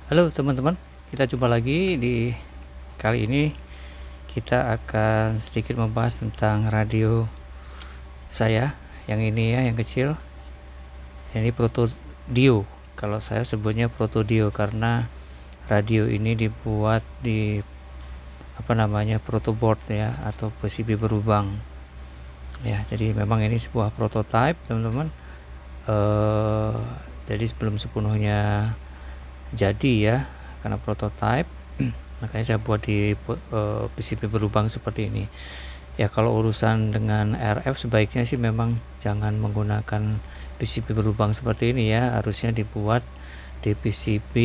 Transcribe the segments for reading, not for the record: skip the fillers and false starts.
Halo teman-teman, kita jumpa lagi di kali ini kita akan sedikit membahas tentang radio saya yang ini ya, yang kecil. Ini Protodio. Kalau saya sebutnya Protodio karena radio ini dibuat di protoboard ya, atau PCB berlubang. Ya, jadi memang ini sebuah prototype, teman-teman. Jadi sebelum sepenuhnya jadi ya, karena prototype makanya saya buat di PCB berlubang seperti ini ya. Kalau urusan dengan RF sebaiknya sih memang jangan menggunakan PCB berlubang seperti ini ya, harusnya dibuat di PCB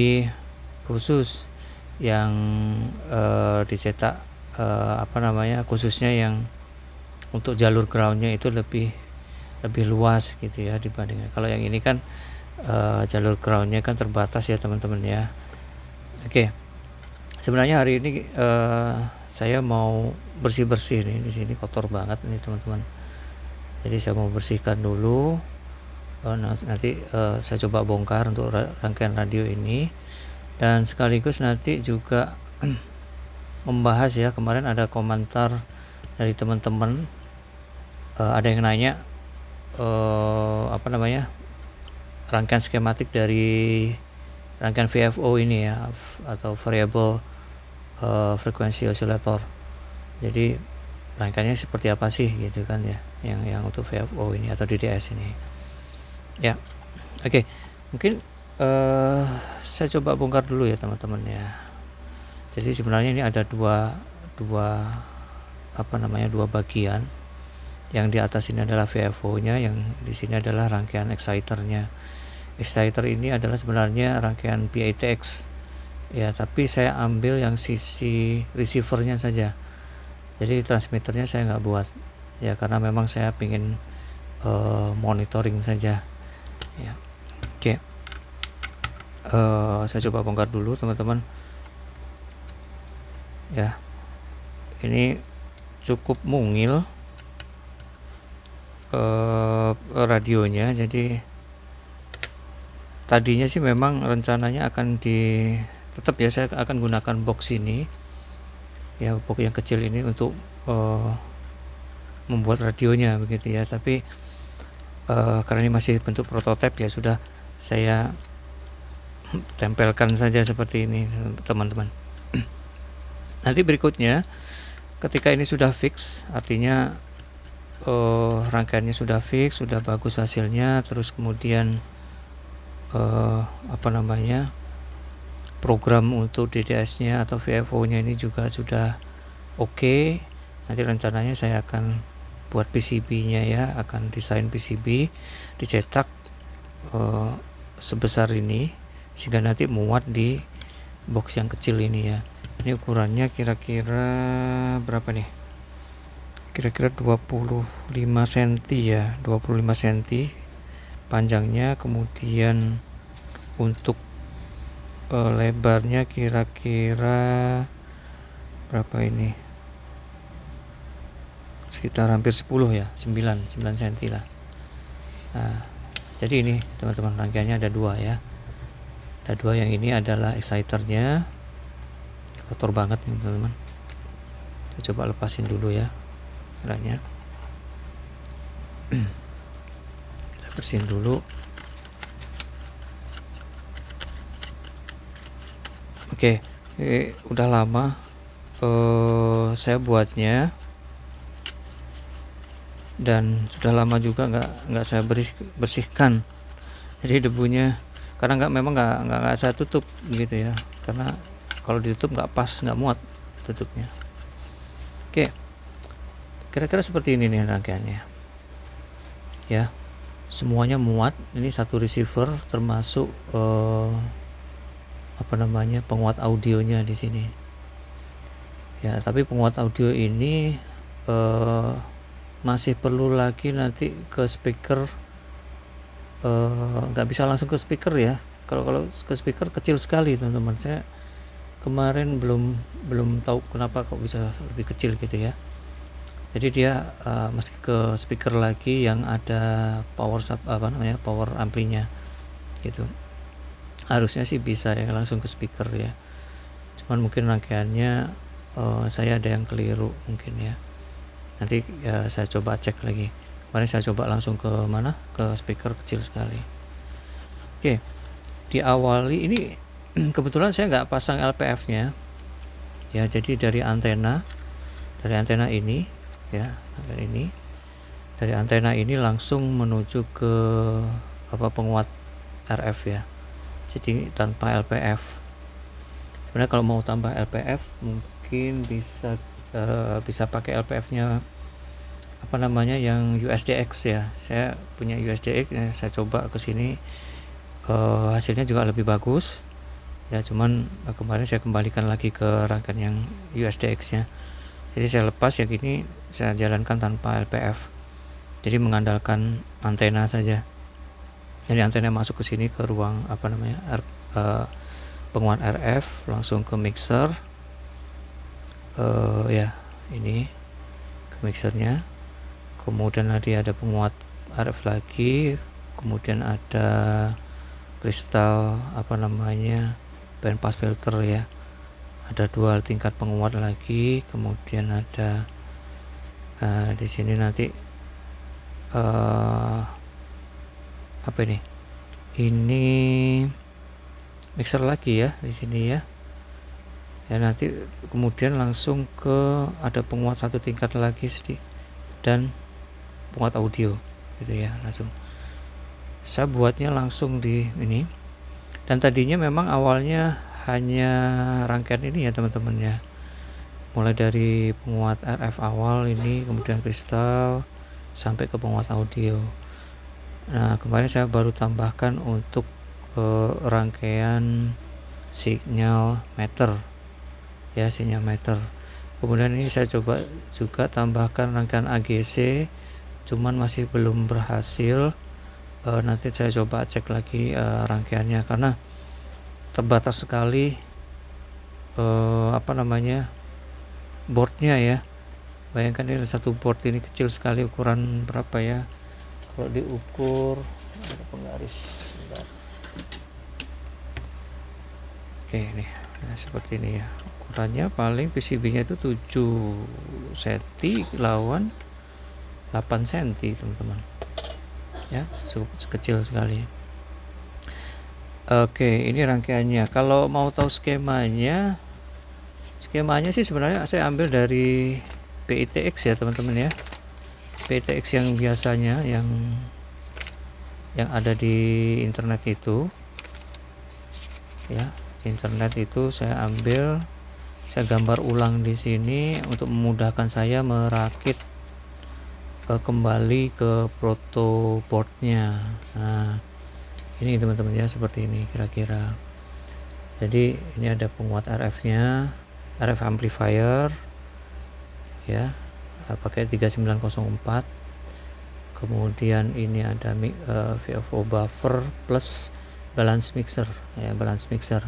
khusus yang dicetak khususnya yang untuk jalur groundnya itu lebih luas gitu ya, dibandingkan kalau yang ini kan jalur groundnya kan terbatas ya teman-teman ya. Oke, sebenarnya hari ini saya mau bersih-bersih nih, di sini kotor banget nih teman-teman. Jadi saya mau bersihkan dulu. Nanti saya coba bongkar untuk rangkaian radio ini, dan sekaligus nanti juga membahas ya, kemarin ada komentar dari teman-teman, ada yang nanya rangkaian skematik dari rangkaian VFO ini ya, atau variable frequency oscillator. Jadi rangkaiannya seperti apa sih gitu kan ya, yang untuk VFO ini atau DDS ini ya. Oke, mungkin saya coba bongkar dulu ya teman-teman ya. Jadi sebenarnya ini ada dua bagian. Yang di atas ini adalah VFO-nya, yang di sini adalah rangkaian exciter-nya. Exciter ini adalah sebenarnya rangkaian PITX ya, tapi saya ambil yang sisi receiver-nya saja. Jadi transmitternya saya nggak buat ya, karena memang saya ingin monitoring saja ya. Oke, saya coba bongkar dulu teman-teman ya. Ini cukup mungil radionya. Jadi tadinya sih memang rencananya akan tetap ya, saya akan gunakan box ini ya, box yang kecil ini untuk membuat radionya begitu ya. Tapi karena ini masih bentuk prototipe ya, sudah saya tempelkan saja seperti ini teman-teman. Nanti berikutnya ketika ini sudah fix, artinya rangkaiannya sudah fix, sudah bagus hasilnya, terus kemudian program untuk DDS-nya atau VFO-nya ini juga sudah oke. Nanti rencananya saya akan buat PCB-nya ya, akan desain PCB, dicetak sebesar ini sehingga nanti muat di box yang kecil ini ya. Ini ukurannya kira-kira berapa nih? Kira-kira 25 cm ya, 25 cm panjangnya. Kemudian untuk lebarnya kira-kira berapa ini, sekitar hampir 10 ya, 9 cm lah. Nah, jadi ini teman-teman rangkaiannya ada dua ya, ada dua. Yang ini adalah exciternya, kotor banget nih teman-teman. Kita coba lepasin dulu ya caranya. Kita bersihin dulu. Oke, udah lama saya buatnya, dan sudah lama juga nggak saya bersihkan. Jadi debunya karena memang nggak saya tutup gitu ya, karena kalau ditutup nggak pas, nggak muat tutupnya. Oke, kira-kira seperti ini nih rangkaiannya ya, semuanya muat. Ini satu receiver termasuk penguat audionya di sini ya. Tapi penguat audio ini masih perlu lagi nanti ke speaker. Nggak bisa langsung ke speaker ya, kalau ke speaker kecil sekali teman-teman. Saya kemarin belum tahu kenapa kok bisa lebih kecil gitu ya. Jadi dia mesti ke speaker lagi yang ada power amplinya gitu. harusnya sih bisa ya langsung ke speaker ya, cuman mungkin rangkaiannya saya ada yang keliru mungkin ya, nanti ya saya coba cek lagi. Kemarin saya coba langsung ke mana, ke speaker kecil sekali. Oke, diawali ini kebetulan saya nggak pasang LPF nya ya, jadi dari antena ini ya, dari antena ini langsung menuju ke penguat RF ya, jadi tanpa LPF. Sebenarnya kalau mau tambah LPF mungkin bisa pakai LPF-nya yang USDX ya. Saya punya USDX ya, saya coba ke sini, hasilnya juga lebih bagus ya, cuman kemarin saya kembalikan lagi ke rangkaian yang USDX-nya. Jadi saya lepas yang ini, saya jalankan tanpa LPF. Jadi mengandalkan antena saja. Jadi antena masuk ke sini ke ruang penguat RF, langsung ke mixer. Ya, ini ke mixernya. Kemudian nanti ada penguat RF lagi, kemudian ada kristal band pass filter ya. Ada dual tingkat penguat lagi, kemudian ada di sini nanti ini mixer lagi ya di sini ya. Ya nanti kemudian langsung ke ada penguat satu tingkat lagi dan penguat audio gitu ya, langsung. Saya buatnya langsung di ini. Dan tadinya memang awalnya hanya rangkaian ini ya teman-teman ya, mulai dari penguat RF awal ini, kemudian kristal sampai ke penguat audio. Nah kemarin saya baru tambahkan untuk rangkaian sinyal meter ya, sinyal meter. Kemudian ini saya coba juga tambahkan rangkaian AGC, cuman masih belum berhasil. Nanti saya coba cek lagi rangkaiannya karena terbatas sekali boardnya ya. Bayangkan ini satu board ini kecil sekali, ukuran berapa ya kalau diukur, ada penggaris. Oke, ini seperti ini ya, ukurannya paling PCB nya itu 7 cm lawan 8 cm teman-teman ya, kecil sekali. Oke, ini rangkaiannya. Kalau mau tahu skemanya sih sebenarnya saya ambil dari PITX ya teman-teman ya. PITX yang biasanya yang ada di internet itu ya, internet itu saya ambil, saya gambar ulang di sini untuk memudahkan saya merakit kembali ke protoboardnya. Nah ini teman-teman ya, seperti ini kira-kira. Jadi ini ada penguat RF-nya, RF amplifier ya, pakai 3904. Kemudian ini ada VFO buffer plus balance mixer ya, balance mixer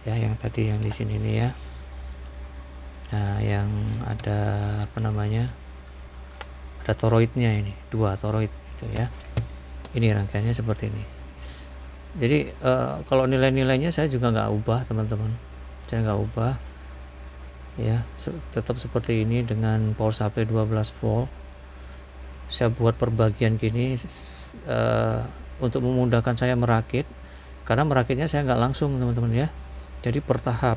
ya, yang tadi yang di sini nih ya. Nah yang ada ada toroidnya, ini 2 toroid gitu ya. Ini rangkaiannya seperti ini. Jadi kalau nilai-nilainya saya juga nggak ubah teman-teman, saya nggak ubah ya, tetap seperti ini dengan power supply 12 volt. Saya buat perbagian gini untuk memudahkan saya merakit, karena merakitnya saya nggak langsung teman-teman ya, jadi bertahap.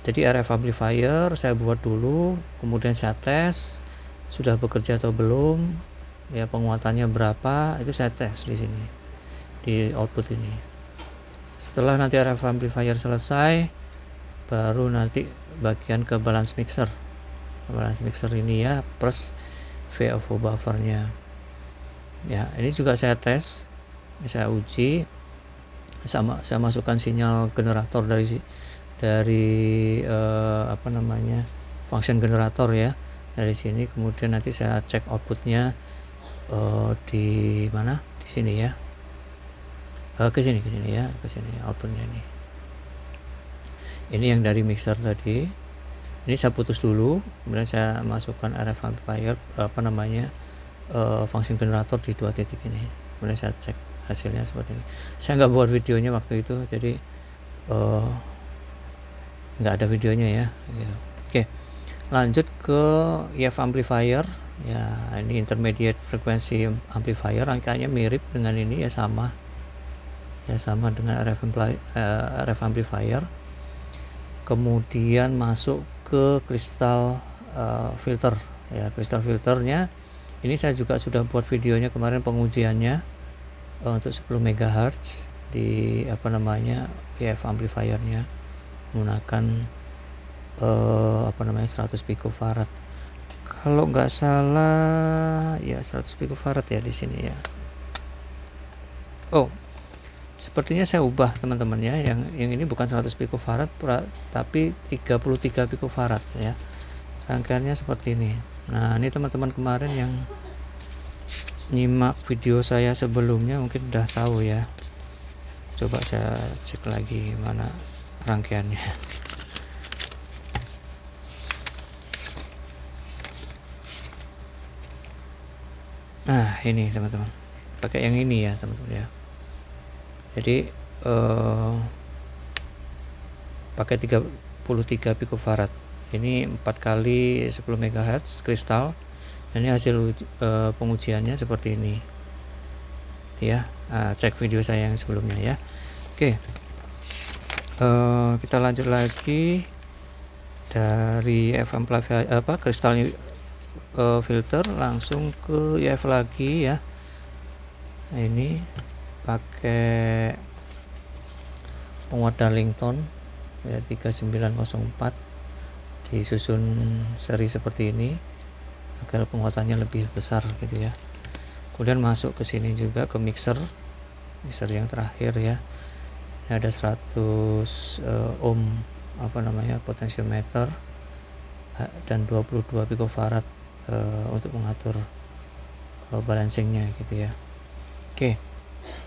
Jadi RF amplifier saya buat dulu, kemudian saya tes sudah bekerja atau belum ya, penguatannya berapa, itu saya tes di sini di output ini. Setelah nanti RF amplifier selesai, baru nanti bagian ke balance mixer ini ya, plus VFO buffernya ya. Ini juga saya tes, saya uji, saya masukkan sinyal generator dari function generator ya, dari sini. Kemudian nanti saya cek outputnya di mana, di sini ya, ke sini ya, outputnya ini yang dari mixer tadi. Ini saya putus dulu, kemudian saya masukkan RF amplifier function generator di 2 titik ini, kemudian saya cek. hasilnya seperti ini. Saya nggak buat videonya waktu itu, jadi nggak ada videonya ya gitu. Oke, lanjut ke EF amplifier ya. Ini intermediate frequency amplifier, rangkaiannya mirip dengan ini ya, sama dengan RF amplifier. Kemudian masuk ke crystal filter ya. Crystal filternya ini saya juga sudah buat videonya kemarin, pengujiannya untuk 10 MHz di EF amplifiernya menggunakan 100 picofarad. Kalau nggak salah ya 100 picofarad ya di sini ya. Sepertinya saya ubah teman-teman ya, yang ini bukan 100 picofarad tapi 33 picofarad ya. Rangkaiannya seperti ini. Nah, ini teman-teman kemarin yang nyimak video saya sebelumnya mungkin udah tahu ya. Coba saya cek lagi mana rangkaiannya. Nah, ini teman-teman. Pakai yang ini ya, teman-teman ya. Jadi pakai 33 picofarad. Ini 4 kali 10 MHz kristal. Dan ini hasil pengujiannya seperti ini. Ya, cek video saya yang sebelumnya ya. Oke. Kita lanjut lagi dari EF amplifier kristal filter langsung ke EF lagi ya. Nah, ini pakai penguat Darlington ya 3904, disusun seri seperti ini agar penguatannya lebih besar gitu ya. Kemudian masuk ke sini juga ke mixer yang terakhir ya. Ini ada 100 ohm potentiometer dan 22 picofarad untuk mengatur balancingnya gitu ya. Oke,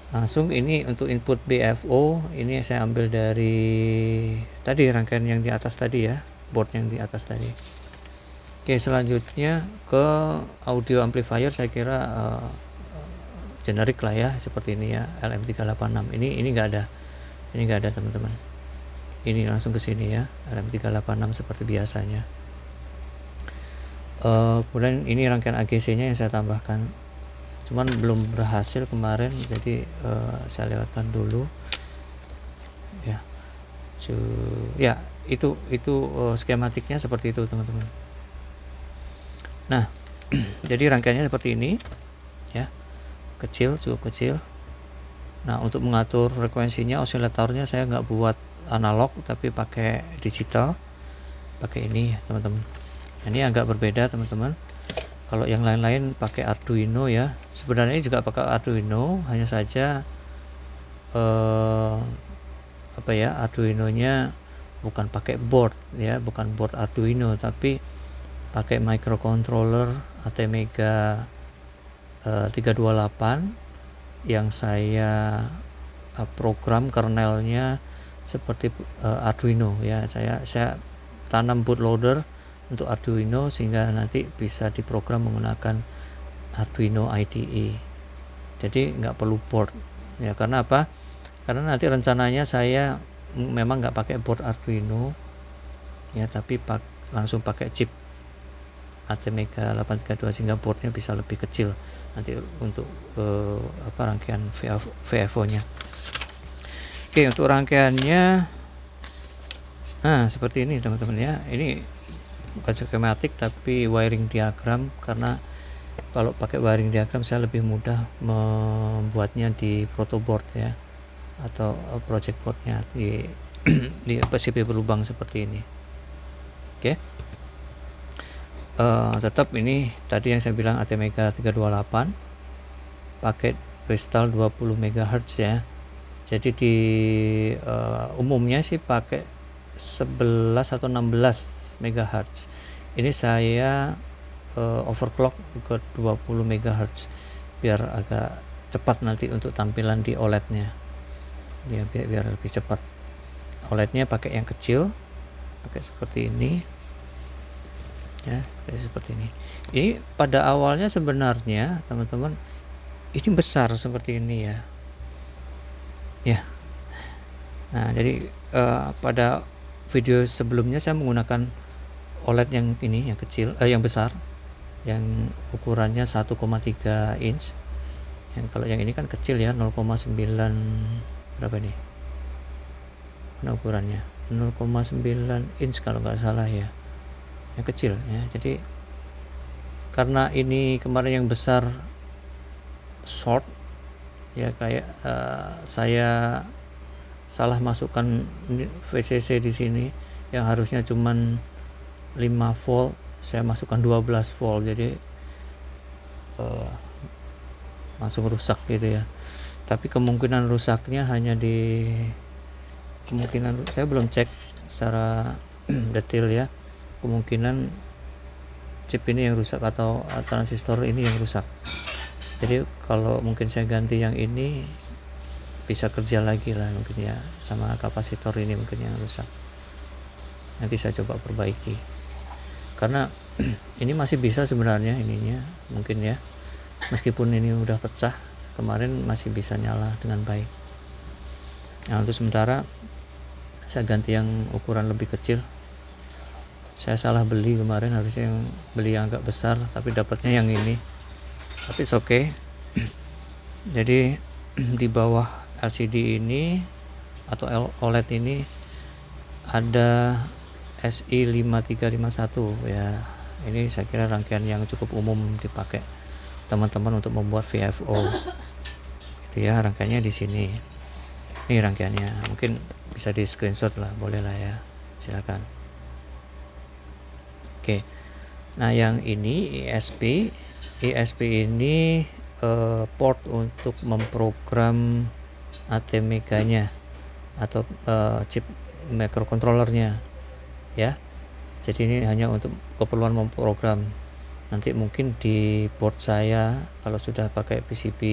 langsung ini untuk input BFO, ini saya ambil dari tadi rangkaian yang di atas tadi ya, board yang di atas tadi. Oke, selanjutnya ke audio amplifier, saya kira generik lah ya, seperti ini ya, LM386. Ini nggak ada teman-teman. Ini langsung ke sini ya, LM386 seperti biasanya. Kemudian ini rangkaian AGC-nya yang saya tambahkan, cuman belum berhasil kemarin, jadi saya lewatkan dulu ya. Itu skematiknya seperti itu teman-teman. Nah, jadi rangkaiannya seperti ini ya, cukup kecil. Nah, untuk mengatur frekuensinya, osilatornya saya nggak buat analog tapi pakai digital, pakai ini ya teman-teman. Ini agak berbeda teman-teman. Kalau yang lain-lain pakai Arduino ya. Sebenarnya juga pakai Arduino, hanya saja Arduino-nya bukan pakai board ya, bukan board Arduino, tapi pakai microcontroller ATmega 328 yang saya program kernelnya seperti Arduino ya. Saya tanam bootloader untuk Arduino sehingga nanti bisa diprogram menggunakan Arduino IDE. Jadi nggak perlu board ya. Karena apa? Karena nanti rencananya saya memang nggak pakai board Arduino ya, tapi langsung pakai chip ATmega 832 sehingga boardnya bisa lebih kecil nanti untuk rangkaian VFO-nya. Oke, untuk rangkaiannya seperti ini teman-teman ya. Ini bukan skematik tapi wiring diagram, karena kalau pakai wiring diagram saya lebih mudah membuatnya di protoboard ya, atau project boardnya di PCB berlubang seperti ini. Oke. Tetap ini tadi yang saya bilang ATmega 328 pakai kristal 20 MHz ya. Jadi di umumnya sih pakai 11 atau 16 MHz. Ini saya overclock ke 20 MHz biar agak cepat nanti untuk tampilan di OLED-nya. Ya, biar lebih cepat. OLED-nya pakai yang kecil, pakai seperti ini. Ya, kayak seperti ini. Ini pada awalnya sebenarnya teman-teman ini besar seperti ini ya. ya. Nah, jadi pada video sebelumnya saya menggunakan OLED yang ini, yang kecil, yang besar, yang ukurannya 1,3 inch. Yang kalau yang ini kan kecil ya, 0,9 berapa nih? Mana ukurannya? 0,9 inch kalau nggak salah ya. Yang kecil ya. Jadi karena ini kemarin yang besar short ya, kayak saya salah masukkan VCC di sini yang harusnya cuman 5 volt, saya masukkan 12 volt, jadi langsung rusak gitu ya. Tapi kemungkinan rusaknya hanya di saya belum cek secara detail ya, kemungkinan chip ini yang rusak atau transistor ini yang rusak. Jadi kalau mungkin saya ganti yang ini bisa kerja lagi lah mungkin ya, sama kapasitor ini mungkin yang rusak. Nanti saya coba perbaiki, karena ini masih bisa sebenarnya ininya mungkin ya, meskipun ini udah pecah kemarin masih bisa nyala dengan baik. Nah, untuk sementara saya ganti yang ukuran lebih kecil. Saya salah beli kemarin, harusnya yang beli yang agak besar tapi dapatnya yang ini, tapi it's okay. Jadi di bawah LCD ini atau OLED ini ada SI5351 ya. Ini saya kira rangkaian yang cukup umum dipakai teman-teman untuk membuat VFO. Itu ya, rangkaiannya di sini. Ini rangkaiannya, mungkin bisa di screenshot lah, boleh lah ya, silakan. Oke. Nah, yang ini ESP ini port untuk memprogram ATmega-nya atau chip microcontrollernya ya. Jadi ini hanya untuk keperluan memprogram. Nanti mungkin di board saya kalau sudah pakai PCB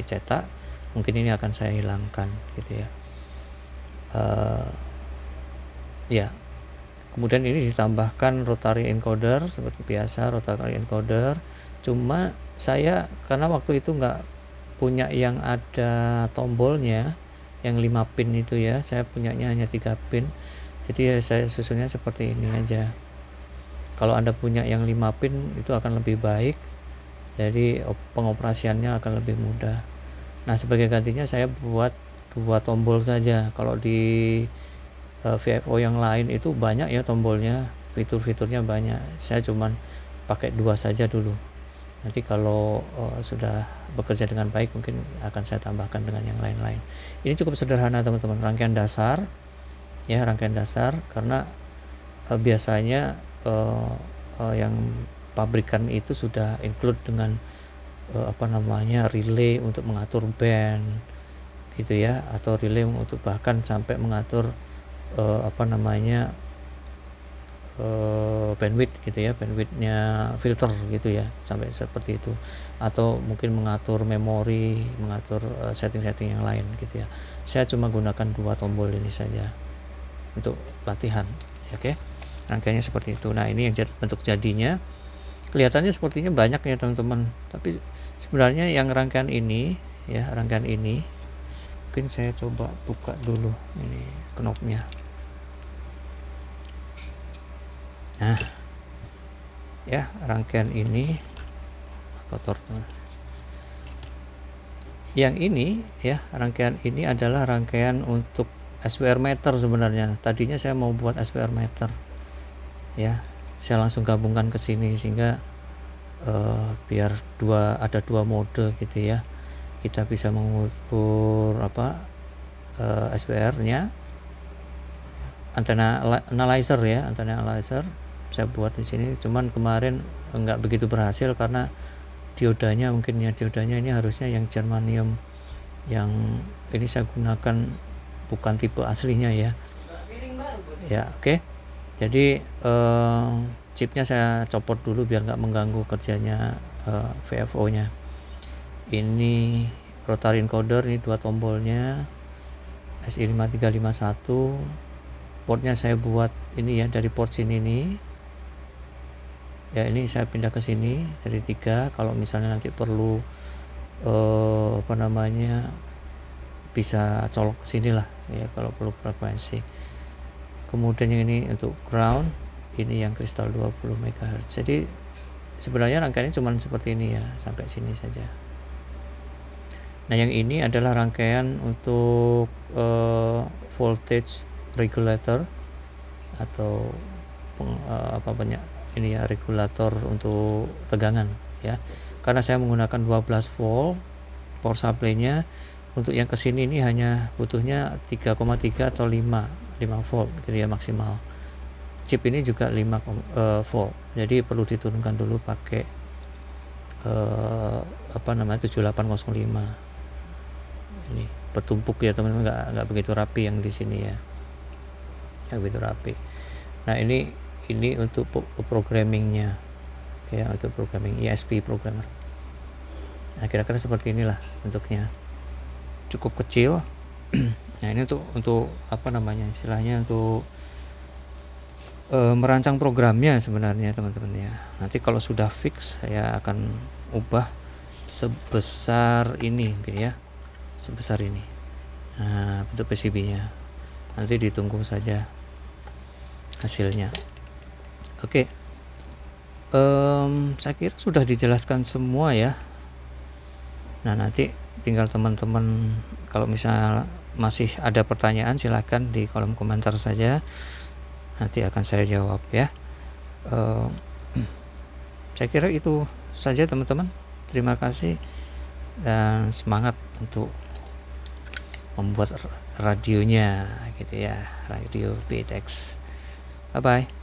cetak, mungkin ini akan saya hilangkan gitu ya. Ya. Kemudian ini ditambahkan rotary encoder seperti biasa, rotary encoder. Cuma saya karena waktu itu nggak punya yang ada tombolnya, yang 5 pin itu ya, saya punyanya hanya 3 pin. Jadi ya saya susunnya seperti ini aja. Kalau Anda punya yang 5 pin itu akan lebih baik, jadi pengoperasiannya akan lebih mudah. Nah, sebagai gantinya saya buat 2 tombol saja. Kalau di VFO yang lain itu banyak ya tombolnya, fitur-fiturnya banyak. Saya cuman pakai 2 saja dulu. Nanti kalau sudah bekerja dengan baik mungkin akan saya tambahkan dengan yang lain-lain. Ini cukup sederhana teman-teman, rangkaian dasar ya, rangkaian dasar, karena biasanya yang pabrikan itu sudah include dengan relay untuk mengatur band gitu ya, atau relay untuk bahkan sampai mengatur bandwidth gitu ya, bandwidthnya filter gitu ya, sampai seperti itu, atau mungkin mengatur memori, mengatur setting-setting yang lain gitu ya. Saya cuma gunakan 2 tombol ini saja untuk latihan. Oke, rangkaiannya seperti itu. Nah, ini yang bentuk jadinya, kelihatannya sepertinya banyak ya teman-teman, tapi sebenarnya yang rangkaian ini ya, rangkaian ini mungkin saya coba buka dulu ini knopnya. Nah ya, rangkaian ini kotor. Yang ini ya, rangkaian ini adalah rangkaian untuk SWR meter sebenarnya. Tadinya saya mau buat SWR meter ya, saya langsung gabungkan ke sini sehingga biar ada dua mode gitu ya. Kita bisa mengukur SWR-nya, antena analyzer ya, antena analyzer saya buat di sini. Cuman kemarin enggak begitu berhasil karena diodanya ini harusnya yang germanium, yang ini saya gunakan bukan tipe aslinya ya. Ya, oke. Jadi chipnya saya copot dulu biar nggak mengganggu kerjanya VFO-nya. Ini rotary encoder, ini 2 tombolnya SI5351. Portnya saya buat ini ya, dari port sini nih ya, ini saya pindah ke sini dari 3. Kalau misalnya nanti perlu bisa colok ke sini lah ya kalau perlu frekuensi. Kemudian yang ini untuk ground, ini yang kristal 20 MHz. Jadi sebenarnya rangkaiannya cuma seperti ini ya, sampai sini saja. Nah yang ini adalah rangkaian untuk voltage regulator atau banyak ini ya, regulator untuk tegangan ya. Karena saya menggunakan 12 volt power supply-nya, untuk yang kesini ini hanya butuhnya 3,3 atau 5 volt gitu ya maksimal. Chip ini juga 5 volt, jadi perlu diturunkan dulu pakai 7805. Ini bertumpuk ya teman-teman, nggak begitu rapi yang di sini ya, nggak begitu rapi. Nah ini untuk programmingnya ya, untuk programming ESP programmer. Nah kira-kira seperti inilah bentuknya, cukup kecil. Nah ini untuk istilahnya untuk merancang programnya sebenarnya teman-teman ya. Nanti kalau sudah fix saya akan ubah sebesar ini gitu ya, sebesar ini. Nah bentuk PCB-nya nanti ditunggu saja hasilnya. Oke. Saya kira sudah dijelaskan semua ya. Nah nanti tinggal teman-teman kalau misalnya masih ada pertanyaan silahkan di kolom komentar saja, nanti akan saya jawab ya. Saya kira itu saja teman-teman. Terima kasih dan semangat untuk membuat radionya gitu ya, radio BTX. Bye bye.